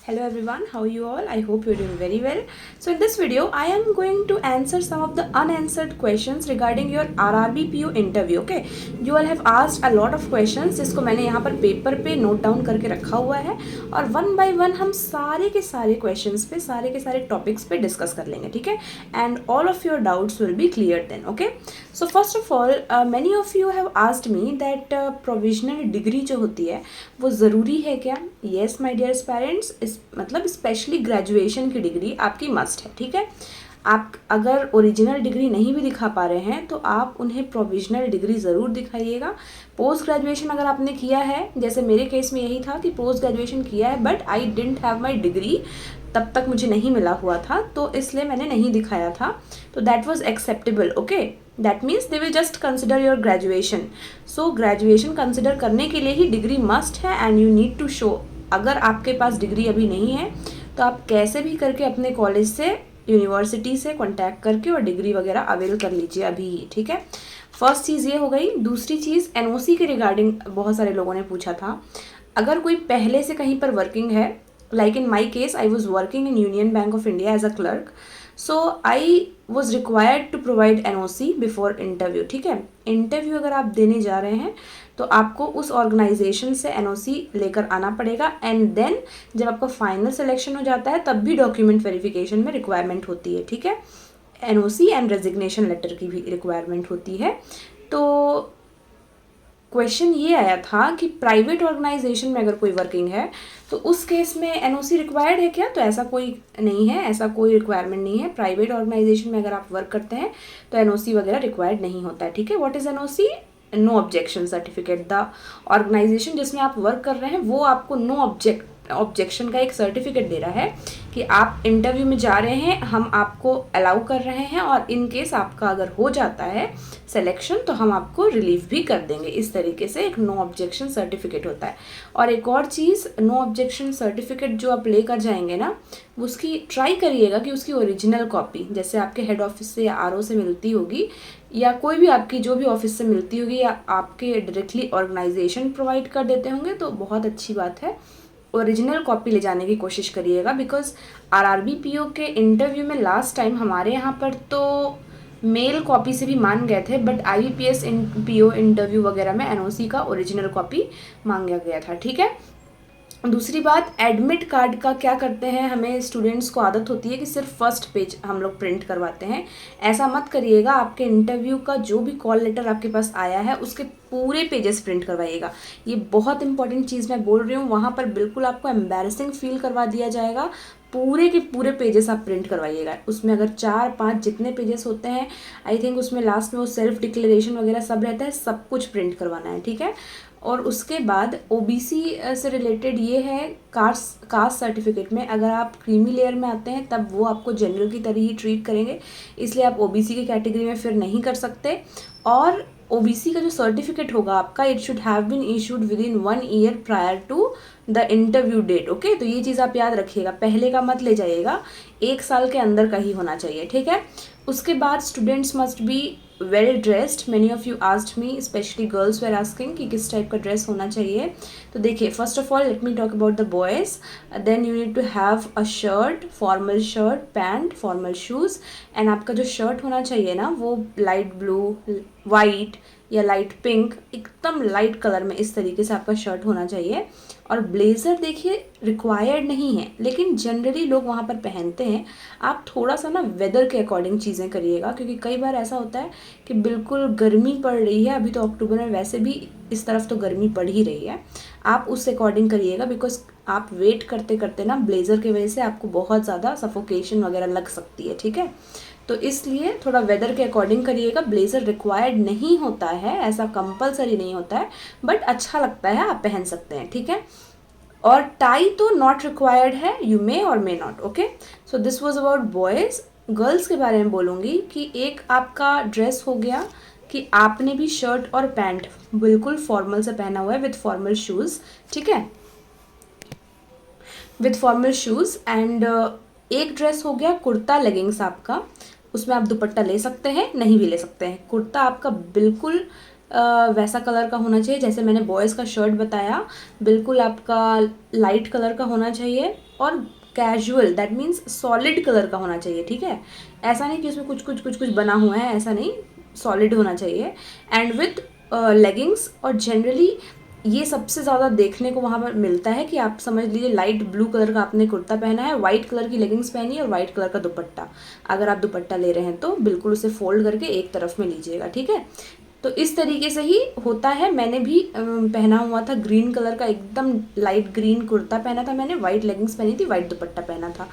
Hello everyone, how are you all? I hope you're doing very well. So in this video, I am going to answer some of the unanswered questions regarding your RRB PO interview. Okay, you all have asked a lot of questions जिसको मैंने यहाँ पर paper पे note down करके रखा हुआ है और वन बाय वन हम सारे के सारे क्वेश्चंस पे सारे के सारे टॉपिक्स पे डिस्कस कर लेंगे, ठीक है? And all of your doubts will be clear then. Okay, so first of all many of you have asked me that provisional degree जो होती है वो ज़रूरी है क्या? येस माय डियर्स पेरेंट्स, मतलब स्पेशली ग्रेजुएशन की डिग्री आपकी मस्ट है, ठीक है? आप अगर ओरिजिनल डिग्री नहीं भी दिखा पा रहे हैं तो आप उन्हें प्रोविजनल डिग्री ज़रूर दिखाइएगा. पोस्ट ग्रेजुएशन अगर आपने किया है, जैसे मेरे केस में यही था कि पोस्ट ग्रेजुएशन किया है but I didn't have my degree, तब तक मुझे नहीं मिला हुआ था तो इसलिए मैंने नहीं दिखाया था, तो that was acceptable. Okay, that means they will just consider your graduation. So graduation consider करने के लिए ही डिग्री मस्ट है and you need to show. अगर आपके पास डिग्री अभी नहीं है तो आप कैसे भी करके अपने कॉलेज से, यूनिवर्सिटी से कांटेक्ट करके और डिग्री वगैरह अवेल कर लीजिए अभी ही, ठीक है? फर्स्ट चीज़ ये हो गई. दूसरी चीज़ एनओसी के रिगार्डिंग बहुत सारे लोगों ने पूछा था. अगर कोई पहले से कहीं पर वर्किंग है, like in my case I was working in Union Bank of India as a clerk, so I was required to provide NOC before interview. ठीक है, इंटरव्यू अगर आप देने जा रहे हैं तो आपको उस ऑर्गेनाइजेशन से NOC लेकर आना पड़ेगा एंड देन जब आपका फाइनल सिलेक्शन हो जाता है तब भी डॉक्यूमेंट वेरिफिकेशन में रिक्वायरमेंट होती है, ठीक है? NOC एंड रेजिग्नेशन लेटर की भी रिक्वायरमेंट होती है. तो क्वेश्चन ये आया था कि प्राइवेट ऑर्गेनाइजेशन में अगर कोई वर्किंग है तो उस केस में एनओसी रिक्वायर्ड है क्या? तो ऐसा कोई नहीं है, ऐसा कोई रिक्वायरमेंट नहीं है. प्राइवेट ऑर्गेनाइजेशन में अगर आप वर्क करते हैं तो एनओसी वगैरह रिक्वायर्ड नहीं होता है, ठीक है? What is NOC? No objection certificate. The organisation जिसमें आप वर्क कर रहे हैं वो आपको नो ऑब्जेक्शन का एक सर्टिफिकेट दे रहा है कि आप इंटरव्यू में जा रहे हैं, हम आपको अलाउ कर रहे हैं और इन केस आपका अगर हो जाता है सिलेक्शन तो हम आपको रिलीव भी कर देंगे. इस तरीके से एक नो ऑब्जेक्शन सर्टिफिकेट होता है. और एक और चीज़, नो ऑब्जेक्शन सर्टिफिकेट जो आप लेकर जाएंगे ना, उसकी ट्राई करिएगा कि उसकी ओरिजिनल कॉपी जैसे आपके हेड ऑफिस से या आरओ से मिलती होगी या कोई भी आपकी जो भी ऑफिस से मिलती होगी या आपके डायरेक्टली ऑर्गेनाइजेशन प्रोवाइड कर देते होंगे तो बहुत अच्छी बात है. ओरिजिनल कॉपी ले जाने की कोशिश करिएगा बिकॉज आरआरबी पीओ के इंटरव्यू में लास्ट टाइम हमारे यहाँ पर तो मेल कॉपी से भी मान गए थे बट आईबीपीएस पीओ इंटरव्यू वगैरह में एनओसी का ओरिजिनल कॉपी मांगा गया था, ठीक है? दूसरी बात, एडमिट कार्ड का क्या करते हैं, हमें स्टूडेंट्स को आदत होती है कि सिर्फ फर्स्ट पेज हम लोग प्रिंट करवाते हैं. ऐसा मत करिएगा. आपके इंटरव्यू का जो भी कॉल लेटर आपके पास आया है उसके पूरे पेजेस प्रिंट करवाइएगा. ये बहुत इंपॉर्टेंट चीज़ मैं बोल रही हूँ. वहाँ पर बिल्कुल आपको एम्बैरसिंग फील करवा दिया जाएगा. पूरे के पूरे पेजेस आप प्रिंट करवाइएगा. उसमें अगर 4-5 जितने पेजेस होते हैं, आई थिंक उसमें लास्ट में वो सेल्फ डिक्लेरेशन वगैरह सब रहता है, सब कुछ प्रिंट करवाना है, ठीक है? और उसके बाद ओबीसी से रिलेटेड ये है, कास्ट सर्टिफिकेट में अगर आप क्रीमी लेयर में आते हैं तब वो आपको जनरल की तरह ही ट्रीट करेंगे, इसलिए आप ओबीसी की कैटेगरी में फिर नहीं कर सकते. और ओबीसी का जो सर्टिफिकेट होगा आपका, it should have been issued within 1 year prior to the interview date. Okay, तो ये चीज़ आप याद रखिएगा. पहले का मत ले जाइएगा, 1 साल के अंदर का ही होना चाहिए, ठीक है? उसके बाद students must be well dressed. Many of you asked me, especially girls were asking कि किस टाइप का ड्रेस होना चाहिए. तो देखिए, first of all let me talk about the boys. Then you need to have a shirt, formal shirt, pant, formal shoes. And आपका जो shirt होना चाहिए ना वो लाइट ब्लू, वाइट या लाइट पिंक, एकदम लाइट कलर में इस तरीके से आपका शर्ट होना चाहिए. और ब्लेज़र देखिए रिक्वायर्ड नहीं है लेकिन जनरली लोग वहाँ पर पहनते हैं. आप थोड़ा सा ना वेदर के अकॉर्डिंग चीज़ें करिएगा क्योंकि कई बार ऐसा होता है कि बिल्कुल गर्मी पड़ रही है. अभी तो अक्टूबर में वैसे भी इस तरफ तो गर्मी पड़ ही रही है. आप उस अकॉर्डिंग करिएगा बिकॉज आप वेट करते करते ना ब्लेज़र की वजह से आपको बहुत ज़्यादा सफोकेशन वगैरह लग सकती है, ठीक है? तो इसलिए थोड़ा वेदर के अकॉर्डिंग करिएगा. ब्लेज़र रिक्वायर्ड नहीं होता है, ऐसा कंपलसरी नहीं होता है, बट अच्छा लगता है, आप पहन सकते हैं, ठीक है? और टाई तो नॉट रिक्वायर्ड है, यू मे और may not. Okay, so this was about boys. Girls के बारे में बोलूँगी कि एक आपका ड्रेस हो गया कि आपने भी शर्ट और पैंट बिल्कुल फॉर्मल से पहना हुआ है विथ फॉर्मल शूज़, ठीक है? With formal shoes. एंड एक ड्रेस हो गया कुर्ता लेगिंग्स आपका, उसमें आप दुपट्टा ले सकते हैं, नहीं भी ले सकते हैं. कुर्ता आपका बिल्कुल वैसा कलर का होना चाहिए जैसे मैंने बॉयज़ का शर्ट बताया, बिल्कुल आपका लाइट कलर का होना चाहिए और casual, that means solid colour का होना चाहिए, ठीक है। ऐसा नहीं कि उसमें कुछ बना हुआ है, ऐसा नहीं, सॉलिड होना चाहिए। एंड विथ लेगिंग्स, और जनरली ये सबसे ज़्यादा देखने को वहाँ पर मिलता है कि आप समझ लीजिए लाइट ब्लू कलर का आपने कुर्ता पहना है, वाइट कलर की लेगिंग्स पहनी है और वाइट कलर का दुपट्टा। अगर आप दुपट्टा ले रहे हैं तो बिल्कुल उसे फोल्ड करके एक तरफ में लीजिएगा, ठीक है। तो इस तरीके से ही होता है। मैंने भी पहना हुआ था ग्रीन कलर का, एकदम लाइट ग्रीन कुर्ता पहना था मैंने, वाइट लेगिंग्स पहनी थी, वाइट दुपट्टा पहना था।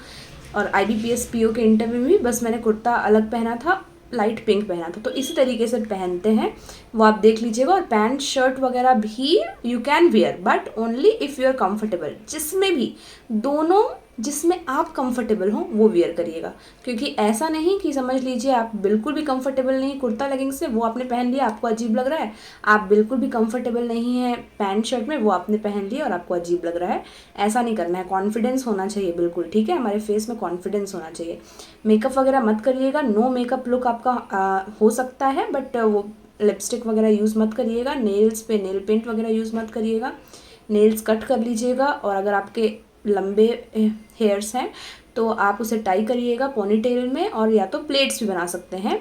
और IBPS PO के इंटरव्यू में भी बस मैंने कुर्ता अलग पहना था, लाइट पिंक पहना था। तो इसी तरीके से पहनते हैं, वो आप देख लीजिएगा। और पैंट शर्ट वगैरह भी you can wear, but only if you are comfortable, जिसमें भी दोनों, जिसमें आप कंफर्टेबल हो वो वेयर करिएगा। क्योंकि ऐसा नहीं कि समझ लीजिए आप बिल्कुल भी कंफर्टेबल नहीं कुर्ता लेगिंग से, वो आपने पहन लिया आपको अजीब लग रहा है, आप बिल्कुल भी कंफर्टेबल नहीं है पैंट शर्ट में, वो आपने पहन लिया और आपको अजीब लग रहा है। ऐसा नहीं करना है, कॉन्फिडेंस होना चाहिए बिल्कुल, ठीक है। हमारे फेस में कॉन्फिडेंस होना चाहिए। मेकअप वगैरह मत करिएगा, नो मेकअप लुक आपका हो सकता है, बट वो लिपस्टिक वगैरह यूज़ मत करिएगा, नेल्स पे नेल पेंट वगैरह यूज़ मत करिएगा, नेल्स कट कर लीजिएगा। और अगर आपके लंबे हेयर्स हैं तो आप उसे टाई करिएगा पोनीटेल में, और या तो प्लेट्स भी बना सकते हैं।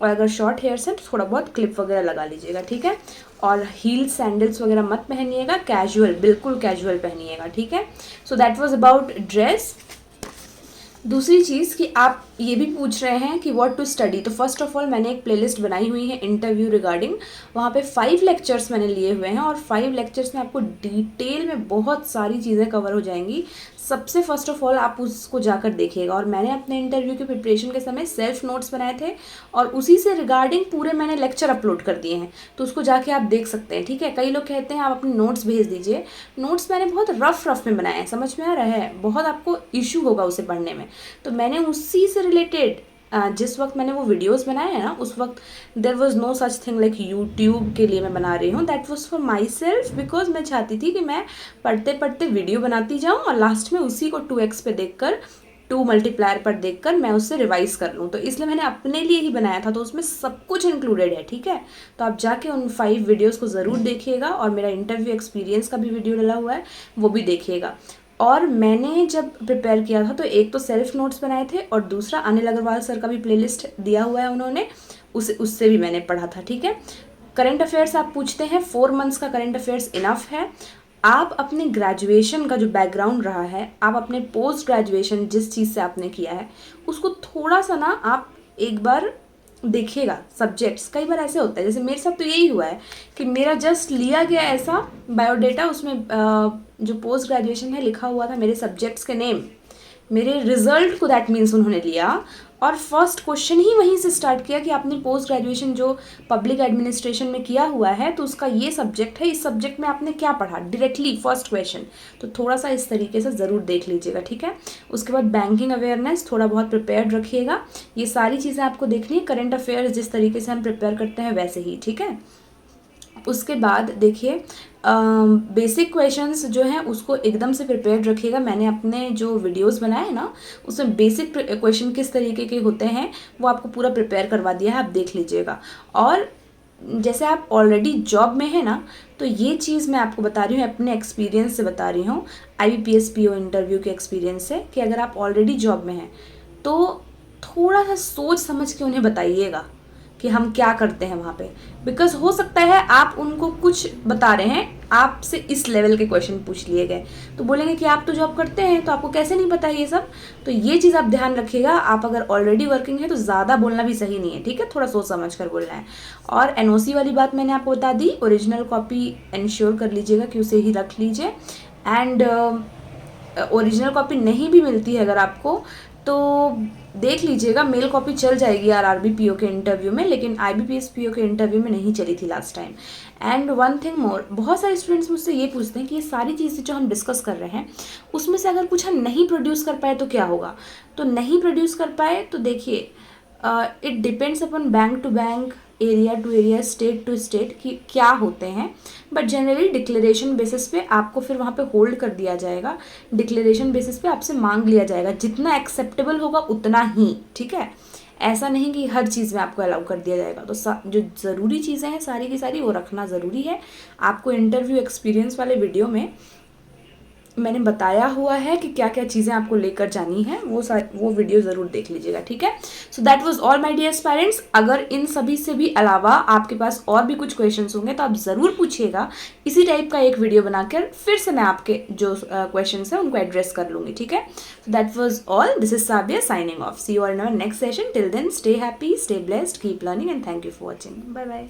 और अगर शॉर्ट हेयर्स हैं तो थोड़ा बहुत क्लिप वगैरह लगा लीजिएगा, ठीक है। और हील सैंडल्स वगैरह मत पहनिएगा, कैजुअल, बिल्कुल कैजुअल पहनिएगा, ठीक है। So that was about dress. दूसरी चीज़ कि आप ये भी पूछ रहे हैं कि व्हाट टू स्टडी, तो फर्स्ट ऑफ ऑल मैंने एक प्लेलिस्ट बनाई हुई है इंटरव्यू रिगार्डिंग, वहाँ पे 5 लेक्चर्स मैंने लिए हुए हैं और 5 लेक्चर्स में आपको डिटेल में बहुत सारी चीज़ें कवर हो जाएंगी। सबसे फर्स्ट ऑफ ऑल आप उसको जाकर देखिएगा। और मैंने अपने इंटरव्यू के प्रिपरेशन के समय सेल्फ नोट्स बनाए थे और उसी से रिगार्डिंग पूरे मैंने लेक्चर अपलोड कर दिए हैं, तो उसको जाके आप देख सकते हैं, ठीक है। कई लोग कहते हैं आप अपने नोट्स भेज दीजिए, नोट्स मैंने बहुत रफ में बनाए हैं, समझ में आ रहा है, बहुत आपको इशू होगा उसे पढ़ने में। तो मैंने उसी से रिलेटेड जिस वक्त मैंने वो वीडियोस बनाए हैं ना, उस वक्त there was no such thing like YouTube के लिए मैं बना रही हूँ, that was for myself, because मैं चाहती थी कि मैं पढ़ते पढ़ते वीडियो बनाती जाऊँ और लास्ट में उसी को 2x पे देखकर, 2 मल्टीप्लायर पर देखकर मैं उससे रिवाइज कर लूँ। तो इसलिए मैंने अपने लिए ही बनाया था, तो उसमें सब कुछ इंक्लूडेड है, ठीक है। तो आप जाके उन 5 वीडियोस को ज़रूर देखिएगा और मेरा इंटरव्यू एक्सपीरियंस का भी वीडियो डला हुआ है, वो भी देखिएगा। और मैंने जब प्रिपेयर किया था तो एक तो सेल्फ नोट्स बनाए थे और दूसरा अनिल अग्रवाल सर का भी प्लेलिस्ट दिया हुआ है उन्होंने, उससे भी मैंने पढ़ा था, ठीक है। करंट अफेयर्स आप पूछते हैं, 4 मंथ्स का करंट अफेयर्स इनफ है। आप अपने ग्रेजुएशन का जो बैकग्राउंड रहा है, आप अपने पोस्ट ग्रेजुएशन जिस चीज़ से आपने किया है उसको थोड़ा सा ना आप एक बार देखिएगा। सब्जेक्ट्स कई बार ऐसे होता है, जैसे मेरे साथ तो यही हुआ है कि मेरा जस्ट लिया गया ऐसा बायोडेटा, उसमें जो पोस्ट ग्रेजुएशन है लिखा हुआ था मेरे सब्जेक्ट्स के नेम, मेरे रिजल्ट को दैट मीन्स उन्होंने लिया और फर्स्ट क्वेश्चन ही वहीं से स्टार्ट किया कि आपने पोस्ट ग्रेजुएशन जो पब्लिक एडमिनिस्ट्रेशन में किया हुआ है तो उसका ये सब्जेक्ट है, इस सब्जेक्ट में आपने क्या पढ़ा, डायरेक्टली फर्स्ट क्वेश्चन। तो थोड़ा सा इस तरीके से ज़रूर देख लीजिएगा, ठीक है। उसके बाद बैंकिंग अवेयरनेस थोड़ा बहुत प्रिपेयर्ड रखिएगा, ये सारी चीज़ें आपको देखनी है। करंट अफेयर्स जिस तरीके से हम प्रिपेयर करते हैं वैसे ही, ठीक है। उसके बाद देखिए बेसिक क्वेश्चंस जो हैं उसको एकदम से प्रिपेयर्ड रखिएगा। मैंने अपने जो वीडियोस बनाए हैं ना उसमें बेसिक क्वेश्चन किस तरीके के होते हैं वो आपको पूरा प्रिपेयर करवा दिया है, आप देख लीजिएगा। और जैसे आप ऑलरेडी जॉब में है ना, तो ये चीज़ मैं आपको बता रही हूँ, अपने एक्सपीरियंस से बता रही हूँ, IBPS PO इंटरव्यू के एक्सपीरियंस से, कि अगर आप ऑलरेडी जॉब में हैं तो थोड़ा सा सोच समझ के उन्हें बताइएगा कि हम क्या करते हैं वहाँ पे। बिकॉज हो सकता है आप उनको कुछ बता रहे हैं, आपसे इस लेवल के क्वेश्चन पूछ लिए गए तो बोलेंगे कि आप तो जॉब करते हैं तो आपको कैसे नहीं पता ये सब। तो ये चीज़ आप ध्यान रखिएगा। आप अगर ऑलरेडी वर्किंग है तो ज़्यादा बोलना भी सही नहीं है, ठीक है, थोड़ा सोच समझ कर बोलना है। और NOC वाली बात मैंने आपको बता दी, ओरिजिनल कॉपी इंश्योर कर लीजिएगा कि उसे ही रख लीजिए। एंड ओरिजिनल कॉपी नहीं भी मिलती है अगर आपको तो देख लीजिएगा, मेल कॉपी चल जाएगी RRB PO के इंटरव्यू में, लेकिन IBPS PO के इंटरव्यू में नहीं चली थी last time. And one thing more, बहुत सारे स्टूडेंट्स मुझसे ये पूछते हैं कि ये सारी चीज़ें जो हम डिस्कस कर रहे हैं उसमें से अगर कुछ हम नहीं प्रोड्यूस कर पाए तो क्या होगा। तो नहीं प्रोड्यूस कर पाए तो देखिए it depends upon bank to bank, area to area, state to state कि क्या होते हैं, बट जनरली डिक्लेरेशन बेसिस पे आपको फिर वहाँ पे होल्ड कर दिया जाएगा। डिक्लेरेशन बेसिस पे आपसे मांग लिया जाएगा, जितना एक्सेप्टेबल होगा उतना ही, ठीक है। ऐसा नहीं कि हर चीज़ में आपको अलाउ कर दिया जाएगा। तो जो ज़रूरी चीज़ें हैं सारी की सारी वो रखना ज़रूरी है। आपको इंटरव्यू एक्सपीरियंस वाले वीडियो में मैंने बताया हुआ है कि क्या क्या चीज़ें आपको लेकर जानी है, वो वीडियो ज़रूर देख लीजिएगा, ठीक है। So that was all my dear parents. अगर इन सभी से भी अलावा आपके पास और भी कुछ क्वेश्चंस होंगे तो आप ज़रूर पूछिएगा। इसी टाइप का एक वीडियो बनाकर फिर से मैं आपके जो क्वेश्चंस हैं उनको एड्रेस कर लूँगी, ठीक है। So that was all. This is Sabia signing off. See you all in our next session. Till then stay happy, stay blessed, keep learning and thank you for watching. Bye bye.